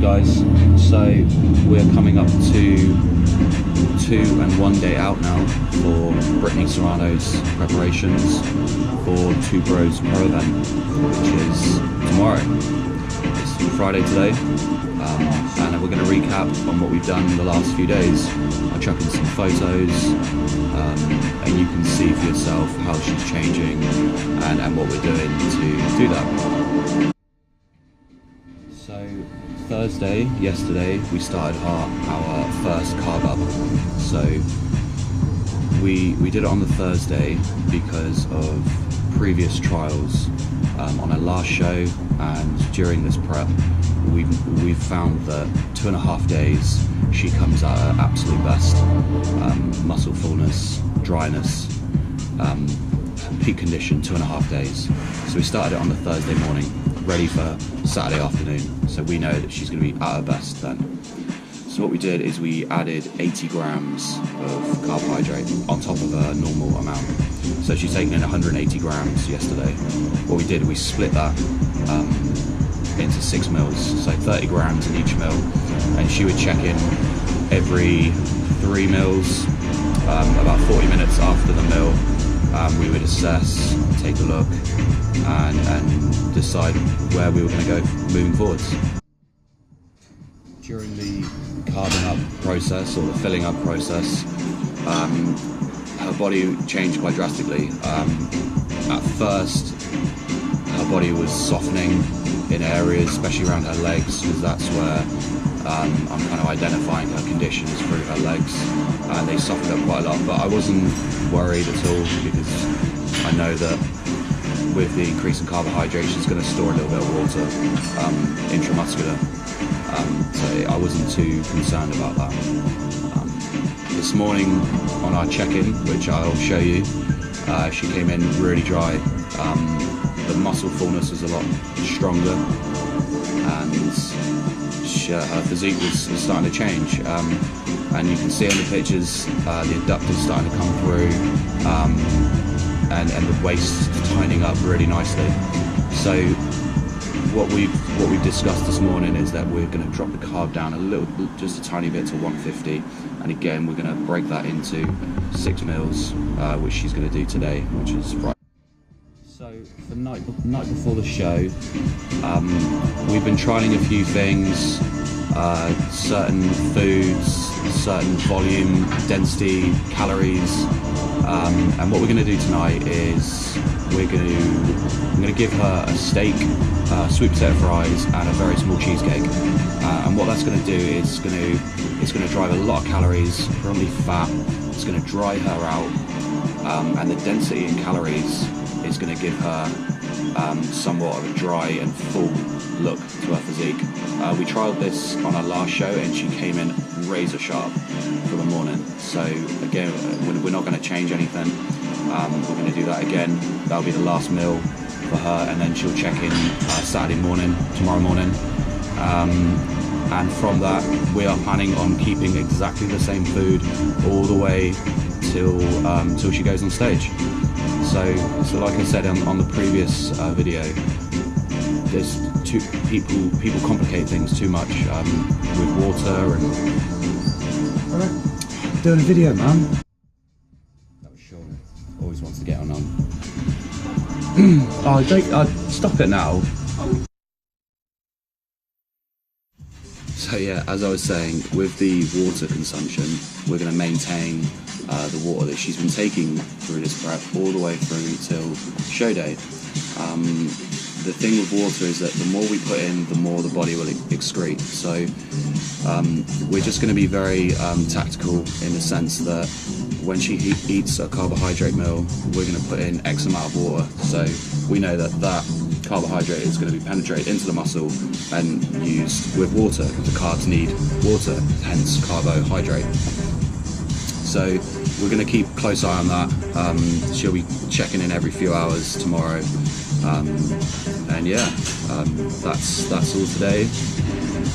Guys, so we're coming up to 2 and 1 day out now for Brit Soriano's preparations for Two Bros Pro event, which is tomorrow. It's Friday today, and we're going to recap on what we've done in the last few days. I'll chuck in some photos, and you can see for yourself how she's changing and what we're doing to do that. So Thursday, yesterday, we started our first carb up. So we did it on the Thursday because of previous trials on our last show, and during this prep we've found that 2.5 days she comes at her absolute best. Muscle fullness, dryness, peak condition, 2.5 days. So we started it on the Thursday morning, ready for Saturday afternoon, so we know that she's going to be at her best then. So what we did is we added 80 grams of carbohydrate on top of her normal amount. So she's taken in 180 grams yesterday. What we did, we split that into 6 meals, so 30 grams in each meal, and she would check in every 3 meals, about 40 minutes after the meal. We would assess, take a look, and decide where we were going to go moving forwards. During the carbon up process, or the filling up process, her body changed quite drastically. At first, her body was softening in areas, especially around her legs, because that's where I'm kind of identifying her conditions through her legs, and they softened up quite a lot. But I wasn't worried at all, because I know that with the increase in carbohydrate, she's going to store a little bit of water intramuscular, so I wasn't too concerned about that. This morning on our check-in, which I'll show you, she came in really dry. The muscle fullness was a lot stronger, and her physique was starting to change, and you can see in the pictures the adductors starting to come through, and the waist tightening up really nicely. So what we've discussed this morning is that we're going to drop the carb down a little, just a tiny bit, to 150, and again we're going to break that into 6 meals, which she's going to do today, which is Friday. So the night before the show, we've been trialing a few things, certain foods, certain volume, density, calories, and what we're going to do tonight is I'm going to give her a steak, sweet potato fries, and a very small cheesecake. And what that's going to do is it's going to drive a lot of calories, probably fat. It's going to dry her out, and the density in calories is going to give her somewhat of a dry and full look to her physique. We trialed this on our last show, and she came in razor sharp for the morning. So again, we're not going to change anything. We're going to do that again. That'll be the last meal for her, and then she'll check in tomorrow morning. And from that, we are planning on keeping exactly the same food all the way till she goes on stage. So like I said on the previous video, there's people complicate things too much with water and. Doing a video, man. That was Sean. Always wants to get on. Oh, stop it now. So yeah, as I was saying, with the water consumption, we're going to maintain the water that she's been taking through this prep all the way through till show day. The thing with water is that the more we put in, the more the body will excrete. So we're just going to be very tactical in the sense that when she eats a carbohydrate meal, we're going to put in X amount of water. So we know that carbohydrate is going to be penetrated into the muscle and used with water, because the carbs need water, hence carbohydrate. So we're going to keep a close eye on that. She'll be checking in every few hours tomorrow, and yeah, that's all today.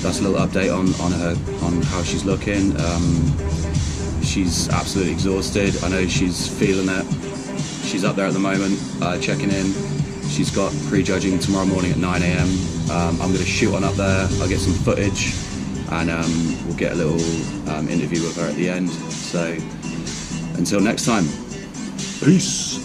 That's a little update on how she's looking. She's absolutely exhausted. I know she's feeling it. She's up there at the moment, checking in. She's got prejudging tomorrow morning at 9 a.m. I'm going to shoot on up there. I'll get some footage, and we'll get a little interview with her at the end. So until next time, peace.